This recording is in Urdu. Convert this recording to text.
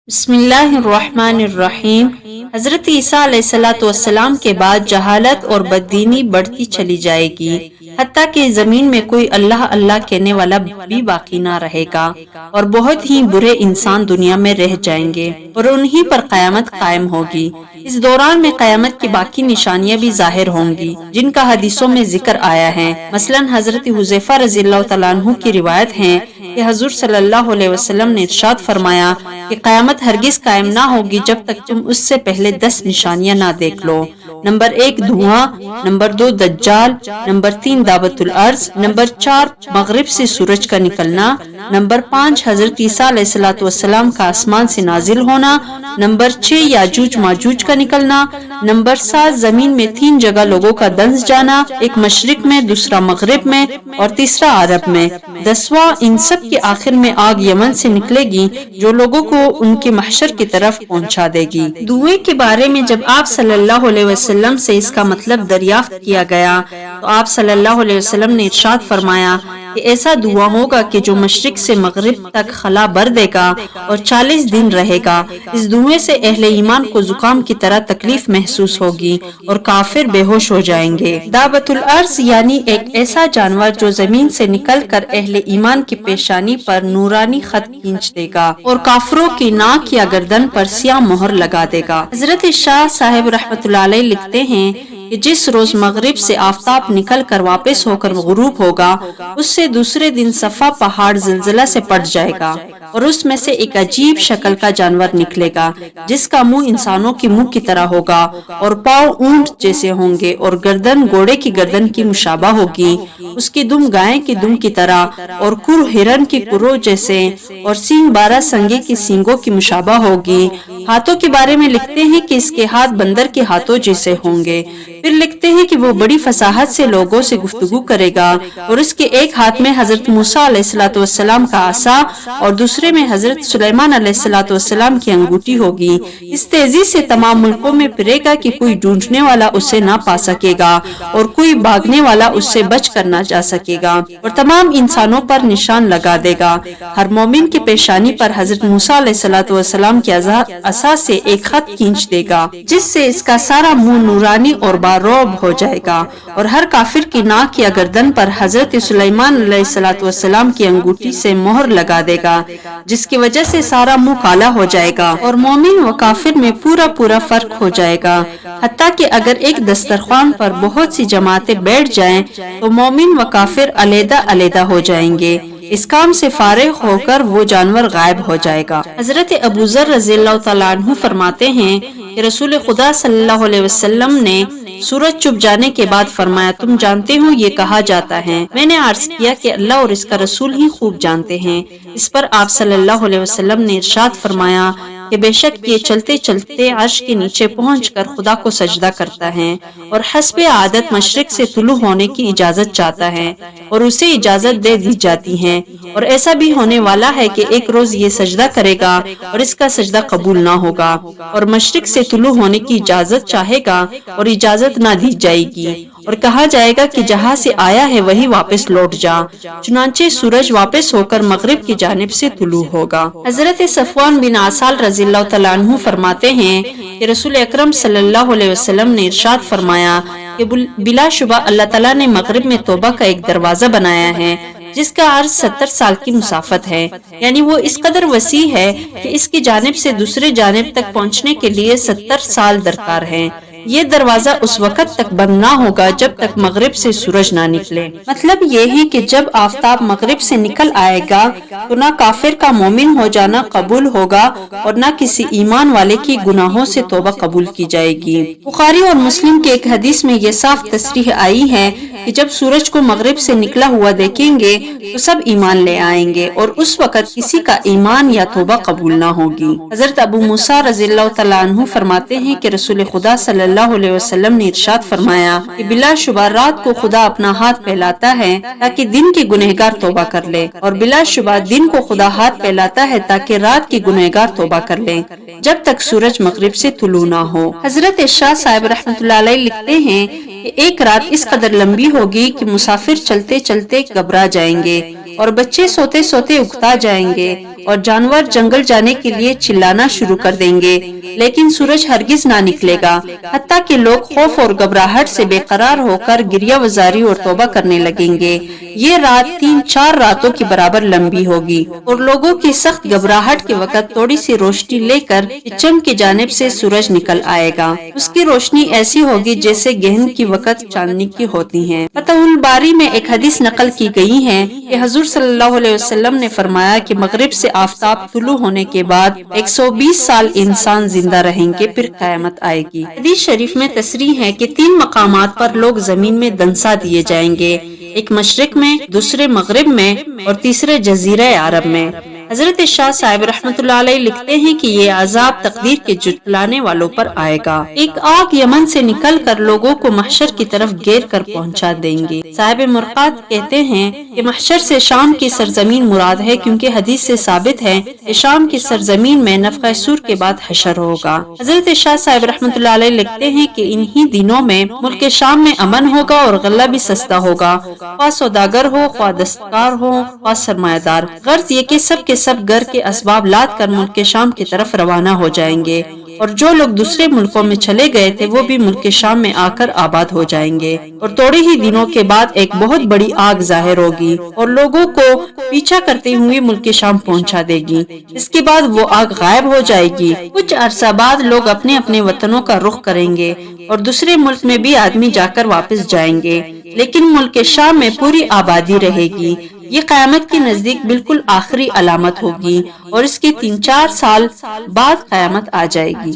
بسم اللہ الرحمن الرحیم۔ حضرت عیسیٰ علیہ الصلوۃ والسلام کے بعد جہالت اور بددینی بڑھتی چلی جائے گی، حتیٰ کہ زمین میں کوئی اللہ اللہ کہنے والا بھی باقی نہ رہے گا، اور بہت ہی برے انسان دنیا میں رہ جائیں گے اور انہی پر قیامت قائم ہوگی۔ اس دوران میں قیامت کی باقی نشانیاں بھی ظاہر ہوں گی جن کا حدیثوں میں ذکر آیا ہے۔ مثلا حضرت حذیفہ رضی اللہ تعالیٰ عنہ کی روایت ہے کہ حضور صلی اللہ علیہ وسلم نے ارشاد فرمایا کہ قیامت ہرگز قائم نہ ہوگی جب تک تم اس سے پہلے 10 نشانیاں نہ دیکھ لو۔ نمبر 1 دھواں، نمبر 2 دجال، نمبر 3 دعوت الارض، نمبر 4 مغرب سے سورج کا نکلنا، نمبر 5 حضرت عیسیٰ علیہ الصلوۃ والسلام کا آسمان سے نازل ہونا، نمبر 6 یاجوج ماجوج کا نکلنا، نمبر 7 زمین میں 3 جگہ لوگوں کا دنس جانا، ایک مشرق میں، دوسرا مغرب میں اور تیسرا عرب میں، 10واں ان سب کے آخر میں آگ یمن سے نکلے گی جو لوگوں کو ان کے محشر کی طرف پہنچا دے گی۔ دھوئیں کے بارے میں جب آپ صلی اللہ علیہ وسلم سے اس کا مطلب دریافت کیا گیا تو آپ صلی اللہ علیہ وسلم نے ارشاد فرمایا کہ ایسا دھواں ہوگا کہ جو مشرق سے مغرب تک خلا بھر دے گا اور 40 دن رہے گا۔ اس دھوئیں سے اہل ایمان کو زکام کی طرح تکلیف محسوس ہوگی اور کافر بے ہوش ہو جائیں گے۔ دعوت الارض یعنی ایک ایسا جانور جو زمین سے نکل کر اہل ایمان کی پیشانی پر نورانی خط کھینچ دے گا اور کافروں کی ناک یا گردن پر سیاہ مہر لگا دے گا۔ حضرت شاہ صاحب رحمۃ اللہ علیہ لکھتے ہیں کہ جس روز مغرب سے آفتاب نکل کر واپس ہو کر غروب ہوگا، اس سے دوسرے دن صفا پہاڑ زلزلہ سے پٹ جائے گا اور اس میں سے ایک عجیب شکل کا جانور نکلے گا جس کا منہ انسانوں کے منہ کی طرح ہوگا اور پاؤں اونٹ جیسے ہوں گے اور گردن گھوڑے کی گردن کی مشابہ ہوگی، اس کی دم گائے کی دم کی طرح اور کر ہرن کی کروں جیسے اور سینگ 12 سنگے کی سینگوں کی مشابہ ہوگی۔ ہاتھوں کے بارے میں لکھتے ہیں کہ اس کے ہاتھ بندر کے ہاتھوں جیسے ہوں گے۔ پھر لکھتے ہیں کہ وہ بڑی فصاحت سے لوگوں سے گفتگو کرے گا اور اس کے ایک ہاتھ میں حضرت موسیٰ علیہ الصلوۃ والسلام کا عصا اور دوسرے میں حضرت سلیمان علیہ الصلوۃ والسلام کی انگوٹھی ہوگی۔ اس تیزی سے تمام ملکوں میں پھرے گا کہ کوئی ڈھونڈنے والا اسے نہ پا سکے گا اور کوئی بھاگنے والا اس سے بچ کر نہ جا سکے گا اور تمام انسانوں پر نشان لگا دے گا۔ ہر مومن کی پیشانی پر حضرت موسیٰ علیہ الصلوۃ والسلام کے عصا سے ایک خط کھینچ دے گا جس سے اس کا سارا منہ نورانی اور باروب ہو جائے گا، اور ہر کافر کی ناک یا گردن پر حضرت سلیمان علیہ الصلوۃ والسلام کی انگوٹھی سے مہر لگا دے گا جس کی وجہ سے سارا منہ کالا ہو جائے گا اور مومن و کافر میں پورا فرق ہو جائے گا، حتیٰ کہ اگر ایک دسترخوان پر بہت سی جماعتیں بیٹھ جائیں تو مومن و کافر علیحدہ ہو جائیں گے۔ اس کام سے فارغ ہو کر وہ جانور غائب ہو جائے گا۔ حضرت ابو ذر رضی اللہ تعالیٰ عنہ فرماتے ہیں کہ رسول خدا صلی اللہ علیہ وسلم نے سورج چھپ جانے کے بعد فرمایا، تم جانتے ہو یہ کہا جاتا ہے؟ میں نے عرض کیا کہ اللہ اور اس کا رسول ہی خوب جانتے ہیں۔ اس پر آپ صلی اللہ علیہ وسلم نے ارشاد فرمایا کہ بے شک یہ چلتے چلتے عرش کے نیچے پہنچ کر خدا کو سجدہ کرتا ہے اور حسب عادت مشرق سے طلوع ہونے کی اجازت چاہتا ہے اور اسے اجازت دے دی جاتی ہے، اور ایسا بھی ہونے والا ہے کہ ایک روز یہ سجدہ کرے گا اور اس کا سجدہ قبول نہ ہوگا اور مشرق سے طلوع ہونے کی اجازت چاہے گا اور اجازت نہ دی جائے گی اور کہا جائے گا کہ جہاں سے آیا ہے وہی واپس لوٹ جا، چنانچہ سورج واپس ہو کر مغرب کی جانب سے طلوع ہوگا۔ حضرت صفوان بن عسال رضی اللہ تعالیٰ عنہ فرماتے ہیں کہ رسول اکرم صلی اللہ علیہ وسلم نے ارشاد فرمایا کہ بلا شبہ اللہ تعالیٰ نے مغرب میں توبہ کا ایک دروازہ بنایا ہے جس کا عرض 70 سال کی مسافت ہے، یعنی وہ اس قدر وسیع ہے کہ اس کی جانب سے دوسرے جانب تک پہنچنے کے لیے 70 سال درکار ہیں۔ یہ دروازہ اس وقت تک بند نہ ہوگا جب تک مغرب سے سورج نہ نکلے۔ مطلب یہ ہے کہ جب آفتاب مغرب سے نکل آئے گا تو نہ کافر کا مومن ہو جانا قبول ہوگا اور نہ کسی ایمان والے کی گناہوں سے توبہ قبول کی جائے گی۔ بخاری اور مسلم کے ایک حدیث میں یہ صاف تصریح آئی ہے کہ جب سورج کو مغرب سے نکلا ہوا دیکھیں گے تو سب ایمان لے آئیں گے اور اس وقت کسی کا ایمان یا توبہ قبول نہ ہوگی۔ حضرت ابو موسیٰ رضی اللہ تعالیٰ عنہ فرماتے ہیں کہ رسول خدا صلی اللہ علیہ وسلم نے ارشاد فرمایا کہ بلا شبہ رات کو خدا اپنا ہاتھ پھیلاتا ہے تاکہ دن کے گنہگار توبہ کر لے، اور بلا شبہ دن کو خدا ہاتھ پھیلاتا ہے تاکہ رات کے گنہگار توبہ کر لے جب تک سورج مغرب سے طلوع نہ ہو۔ حضرت شاہ صاحب رحمۃ اللہ علیہ لکھتے ہیں کہ ایک رات اس قدر لمبی ہوگی کہ مسافر چلتے چلتے گھبرا جائیں گے اور بچے سوتے سوتے اکتا جائیں گے اور جانور جنگل جانے کے لیے چلانا شروع کر دیں گے، لیکن سورج ہرگز نہ نکلے گا، حتیٰ کہ لوگ خوف اور گھبراہٹ سے بے قرار ہو کر گریہ وزاری اور توبہ کرنے لگیں گے۔ یہ رات 3-4 راتوں کی برابر لمبی ہوگی، اور لوگوں کی سخت گھبراہٹ کے وقت تھوڑی سی روشنی لے کر چم کی جانب سے سورج نکل آئے گا۔ اس کی روشنی ایسی ہوگی جیسے گہن کی وقت چاندنی کی ہوتی ہے۔ فتح الباری میں ایک حدیث نقل کی گئی ہے کہ حضور صلی اللہ علیہ وسلم نے فرمایا کہ مغرب سے آفتاب طلوع ہونے کے بعد 120 سال انسان زندہ رہیں گے، پھر قیامت آئے گی۔ حدیث شریف میں تصریح ہے کہ 3 مقامات پر لوگ زمین میں دنسا دیے جائیں گے، ایک مشرق میں، دوسرے مغرب میں اور تیسرے جزیرہ عرب میں۔ حضرت شاہ صاحب رحمۃ اللہ علیہ لکھتے ہیں کہ یہ عذاب تقدیر کے جھٹلانے والوں پر آئے گا۔ ایک آگ یمن سے نکل کر لوگوں کو محشر کی طرف گھیر کر پہنچا دیں گے۔ صاحب مرقات کہتے ہیں کہ محشر سے شام کی سرزمین مراد ہے، کیونکہ حدیث سے ثابت ہے کہ شام کی سرزمین میں نفخہ صور کے بعد حشر ہوگا۔ حضرت شاہ صاحب رحمۃ اللہ علیہ لکھتے ہیں کہ انہی دنوں میں ملک شام میں امن ہوگا اور غلہ بھی سستا ہوگا، خواہ سوداگر ہو، خواہ دستکار ہو، خواہ سرمایہ دار۔ غرض یہ کہ سب کے سب گھر کے اسباب لاد کر ملک شام کی طرف روانہ ہو جائیں گے، اور جو لوگ دوسرے ملکوں میں چلے گئے تھے وہ بھی ملک شام میں آ کر آباد ہو جائیں گے، اور تھوڑے ہی دنوں کے بعد ایک بہت بڑی آگ ظاہر ہوگی اور لوگوں کو پیچھا کرتے ہوئے ملک شام پہنچا دے گی۔ اس کے بعد وہ آگ غائب ہو جائے گی۔ کچھ عرصہ بعد لوگ اپنے اپنے وطنوں کا رخ کریں گے، اور دوسرے ملک میں بھی آدمی جا کر واپس جائیں گے، لیکن ملک شام میں پوری آبادی رہے گی۔ یہ قیامت کے نزدیک بالکل آخری علامت ہوگی، اور اس کے 3-4 سال بعد قیامت آ جائے گی۔